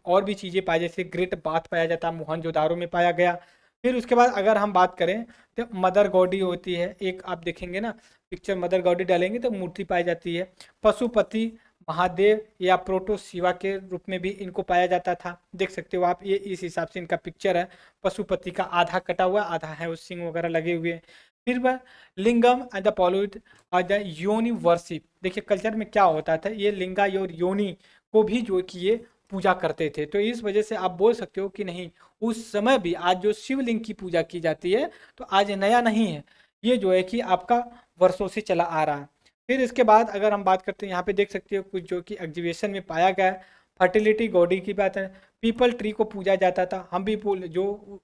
और भी चीज़ें पाई, जैसे ग्रेट बाथ पाया जाता है, मोहनजोदारो में पाया गया। फिर उसके बाद अगर हम बात करें तो मदर गॉडी होती है एक, आप देखेंगे ना पिक्चर, मदर गॉडी डालेंगे तो मूर्ति पाई जाती है। पशुपति महादेव या प्रोटो शिवा के रूप में भी इनको पाया जाता था, देख सकते हो आप, ये इस हिसाब से इनका पिक्चर है। पशुपति का आधा कटा हुआ, आधा है उस सिंग वगैरह लगे हुए। फिर वह लिंगम एंड द पॉल्यूट और द योनि वर्शिप। देखिए कल्चर में क्या होता था, ये लिंगा और योनि को भी जो कि ये पूजा करते थे। तो इस वजह से आप बोल सकते हो कि नहीं, उस समय भी आज जो शिवलिंग की पूजा की जाती है, तो आज नया नहीं है, ये जो है कि आपका वर्षों से चला आ रहा है। फिर इसके बाद अगर हम बात करते हैं, यहाँ पे देख सकते हो कुछ जो कि एग्जीबिशन में पाया गया है। फर्टिलिटी गॉडी की बात है, पीपल ट्री को पूजा जाता था। हम भी जो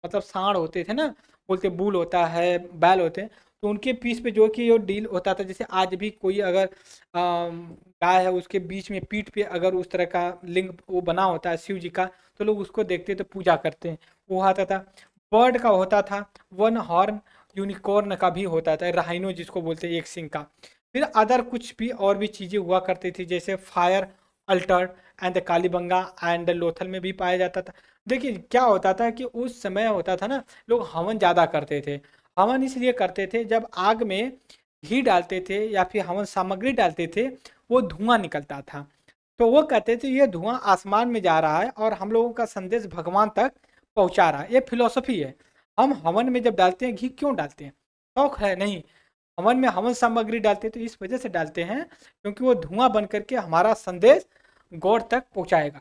मतलब सांड होते थे ना, बोलते बूल होता है, बैल होते हैं, तो उनके पीस पे जो कि वो डील होता था। जैसे आज भी कोई अगर गाय है, उसके बीच में पीठ पे अगर उस तरह का लिंग वो बना होता है शिव जी का, तो लोग उसको देखते तो पूजा करते हैं, वो आता था। बर्ड का होता था, वन हॉर्न यूनिकॉर्न का भी होता था, राइनो जिसको बोलते हैं, एक सिंग का। फिर अदर कुछ भी और भी चीज़ें हुआ करती थी, जैसे fire altar and Kalibanga and Lothal में भी पाया जाता था। देखिए क्या होता था कि उस समय होता था ना, लोग हवन ज़्यादा करते थे। हवन इसलिए करते थे, जब आग में घी डालते थे या फिर हवन सामग्री डालते थे, वो धुआं निकलता था। तो वो कहते थे ये धुआं आसमान में जा रहा है और हम लोगों का संदेश भगवान तक पहुंचा रहा है। ये फिलॉसफी है। हम हवन में जब डालते हैं घी, क्यों डालते हैं? शौक है? नहीं। हवन में हवन सामग्री डालते हैं तो इस वजह से डालते हैं क्योंकि वो धुआं बन करके हमारा संदेश गॉड तक पहुंचाएगा।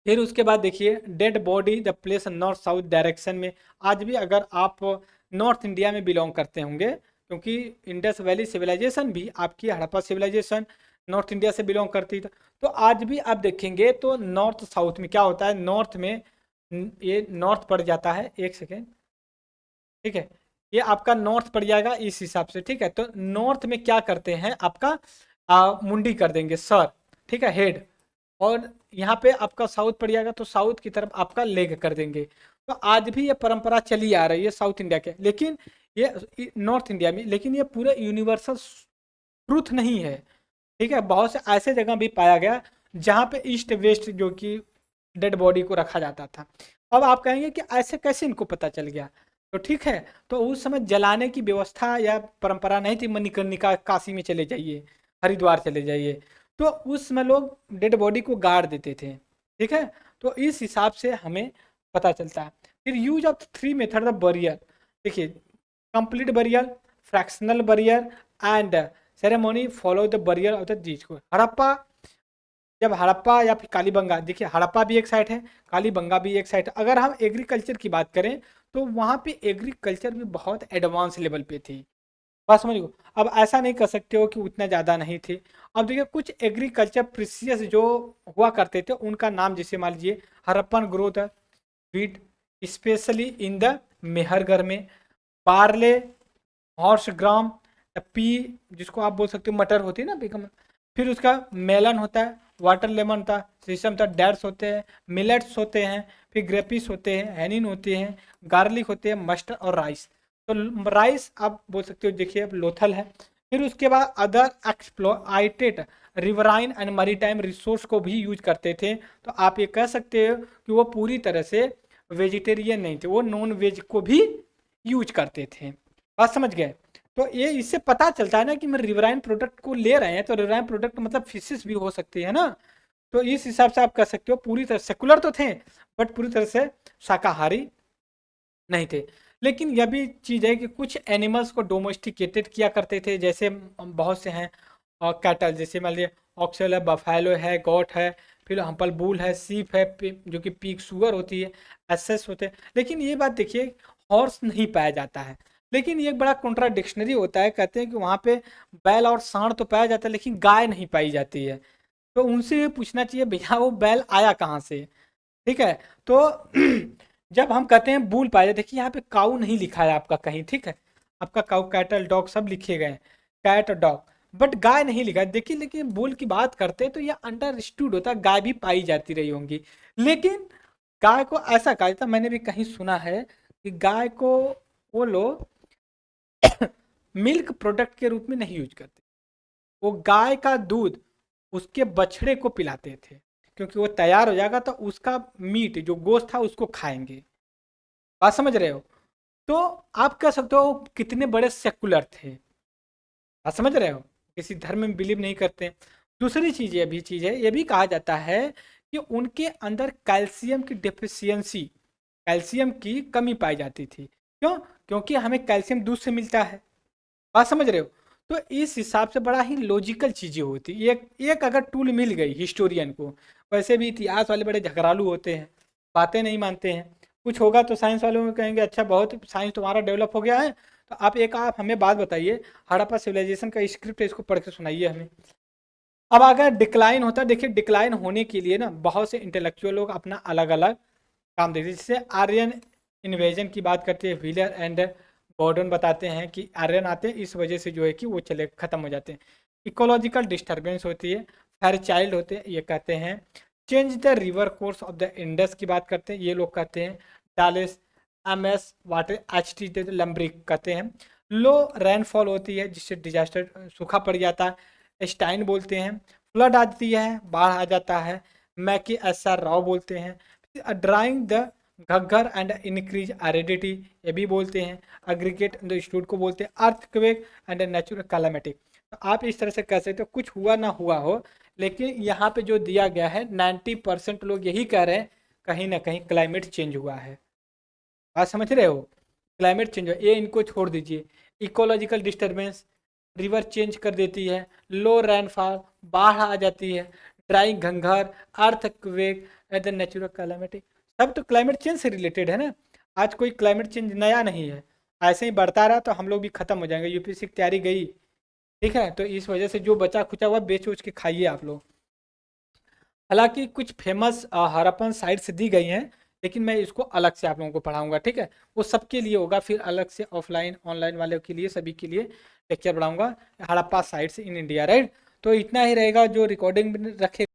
फिर उसके बाद देखिए dead body the place north south direction में। आज भी अगर आप नॉर्थ इंडिया में बिलोंग करते होंगे, क्योंकि इंडस वैली सिविलाइजेशन भी आपकी हड़प्पा सिविलाइजेशन नॉर्थ इंडिया से बिलोंग करती थी। तो आज भी आप देखेंगे तो नॉर्थ साउथ में क्या होता है, नॉर्थ में ये नॉर्थ पड़ जाता है, एक सेकेंड, ठीक है, ये आपका नॉर्थ पड़ जाएगा इस हिसाब से, ठीक है। तो नॉर्थ में क्या करते हैं, आपका मुंडी कर देंगे सर, ठीक है, हेड। और यहाँ पे आपका साउथ पड़ जाएगा तो साउथ की तरफ आपका लेग कर देंगे। तो आज भी ये परंपरा चली आ रही है साउथ इंडिया के, लेकिन ये नॉर्थ इंडिया में, लेकिन ये पूरे यूनिवर्सल ट्रूथ नहीं है, ठीक है। बहुत से ऐसे जगह भी पाया गया जहाँ पे ईस्ट वेस्ट जो कि डेड बॉडी को रखा जाता था। अब आप कहेंगे कि ऐसे कैसे इनको पता चल गया? तो ठीक है, तो उस समय जलाने की व्यवस्था या परंपरा नहीं थी। मणिकर्णिका काशी में चले जाइए, हरिद्वार चले जाइए, तो उस समय लोग डेड बॉडी को गाड़ देते थे, ठीक है। तो इस हिसाब से हमें पता चलता है। फिर use of three method of burial, देखिए complete burial, fractional burial and ceremony follow the burial of the डीज को। हड़प्पा, जब हड़प्पा या फिर कालीबंगा, देखिए हड़प्पा भी एक साइड है, कालीबंगा भी एक साइड है। अगर हम एग्रीकल्चर की बात करें तो वहाँ पे एग्रीकल्चर भी बहुत एडवांस लेवल पे थी, बात समझ गो। अब ऐसा नहीं कर सकते हो कि उतना ज़्यादा नहीं थी। अब देखिए कुछ एग्रीकल्चर प्रीसियस जो हुआ करते थे उनका नाम, जैसे मान लीजिए Harappan growth wheat, specially in the Mehrgarh में, पार्ले, हॉर्स ग्राम, पी जिसको आप बोल सकते हो मटर होती है ना बेगम, फिर उसका मेलन होता है, वाटर लेमन होता है, सीसम था, डेट्स होते हैं, मिलेट्स होते हैं, फिर ग्रेपिस होते हैं, हैनिन होते हैं, गार्लिक होते हैं, मस्टर्ड और राइस। तो राइस आप बोल सकते हो, देखिए अब लोथल है। फिर उसके बाद other exploited riverine and maritime resource को भी यूज करते थे। तो आप ये कह सकते हो कि वो पूरी तरह से वेजिटेरियन नहीं थे, वो नॉन वेज को भी यूज करते थे। बात समझ गए? तो ये इससे पता चलता है ना कि मैं रिवराइन प्रोडक्ट को ले रहे हैं, तो रिवराइन प्रोडक्ट मतलब फिशेस भी हो सकती है ना। तो इस हिसाब से आप कह सकते हो पूरी तरह सेकुलर तो थे बट पूरी तरह से शाकाहारी नहीं थे। लेकिन यह भी चीज़ है कि कुछ एनिमल्स को डोमेस्टिकेटेड किया करते थे, जैसे बहुत से हैं और कैटल, जैसे मान लीजिए ऑक्सेल है, बफेलो है, गॉट है, फिर हम्पल बुल है, सीप है, जो कि पीक सुअर होती है, एसेस होते हैं। लेकिन ये बात देखिए हॉर्स नहीं पाया जाता है। लेकिन ये एक बड़ा कॉन्ट्राडिक्शनरी होता है, कहते हैं कि वहाँ पे बैल और सांड तो पाया जाता है लेकिन गाय नहीं पाई जाती है। तो उनसे ये पूछना चाहिए भैया वो बैल आया कहाँ से, ठीक है। तो जब हम कहते हैं बुल पाया, देखिए यहाँ पे काऊ नहीं लिखा है आपका कहीं, ठीक है, आपका काऊ कैटल डॉग सब लिखे गए हैं, कैट और डॉग, बट गाय नहीं लिखा है। देखिए लेकिन बुल की बात करते हैं तो ये अंडरस्टूड होता है, गाय भी पाई जाती रही होंगी। लेकिन गाय को ऐसा कहा जाता, मैंने भी कहीं सुना है कि गाय को वो लोग मिल्क प्रोडक्ट के रूप में नहीं यूज करते, वो गाय का दूध उसके बछड़े को पिलाते थे, क्योंकि वो तैयार हो जाएगा तो उसका मीट जो गोश्त था उसको खाएंगे। बात समझ रहे हो? तो आप कह सकते हो कितने बड़े सेकुलर थे। बात समझ रहे हो? किसी धर्म में बिलीव नहीं करते। दूसरी चीज ये भी चीज है, ये भी कहा जाता है कि उनके अंदर कैल्शियम की डेफिशिएंसी, कैल्शियम की कमी पाई जाती थी। क्यों? क्योंकि हमें कैल्शियम दूध से मिलता है। बात समझ रहे हो? तो इस हिसाब से बड़ा ही लॉजिकल चीजें होती। एक एक अगर टूल मिल गई हिस्टोरियन को, वैसे भी इतिहास वाले बड़े झगड़ालू होते हैं, बातें नहीं मानते हैं। कुछ होगा तो साइंस वालों में कहेंगे अच्छा बहुत साइंस तुम्हारा डेवलप हो गया है। तो आप हमें बात बताइए, हड़प्पा सिविलाइजेशन का स्क्रिप्ट है, इसको पढ़ के सुनाइए हमें। अब अगर डिक्लाइन होता है, देखिए डिक्लाइन होने के लिए ना बहुत से इंटेलेक्चुअल लोग अपना अलग अलग काम देखते हैं। जैसे आर्यन इन्वेजन की बात करते हैं, व्हीलर एंड गॉर्डन बताते हैं कि आर्यन आते हैं इस वजह से जो है कि वो चले खत्म हो जाते हैं। इकोलॉजिकल डिस्टर्बेंस होती है, फेयर चाइल्ड होते हैं, ये कहते हैं। Change the river course of the Indus की बात करते हैं, ये लोग कहते हैं। डालेस, एम एस वाटर, एच टी लम्ब्रिक कहते हैं। लो रेनफॉल होती है जिससे डिजास्टर सूखा पड़ जाता है, स्टाइन बोलते हैं। फ्लड आती है, बाढ़ आ जाता है, मैकी ऐसा राव बोलते हैं। Drawing the Ghaggar and increase aridity, ये भी बोलते हैं। अग्रीगेट द स्टूड को बोलते हैं अर्थक्वेक एंड नेचुरल कैलामिटी। तो आप इस तरह से कह सकते हो कुछ हुआ ना हुआ हो, लेकिन यहाँ पे जो दिया गया है 90% लोग यही कह रहे हैं कहीं ना कहीं क्लाइमेट चेंज हुआ है। बात समझ रहे हो, क्लाइमेट चेंज हुआ, ये इनको छोड़ दीजिए। इकोलॉजिकल डिस्टर्बेंस, रिवर चेंज कर देती है, लो रेनफॉल, बाढ़ आ जाती है, dry Ghaggar, earthquake and natural calamity, सब तो क्लाइमेट चेंज से रिलेटेड है ना। आज कोई क्लाइमेट चेंज नया नहीं है, ऐसे ही बढ़ता रहा तो हम लोग भी खत्म हो जाएंगे। यूपीएससी की तैयारी गई, ठीक है, तो इस वजह से जो बचा खुचा हुआ बेच उच के खाइए आप लोग। हालांकि कुछ फेमस हड़प्पन साइट्स दी गई हैं, लेकिन मैं इसको अलग से आप लोगों को पढ़ाऊंगा, ठीक है। वो सबके लिए होगा, फिर अलग से ऑफलाइन ऑनलाइन वाले के लिए सभी के लिए लेक्चर पढ़ाऊंगा, Harappa sites in India, right. तो इतना ही रहेगा, जो रिकॉर्डिंग रखे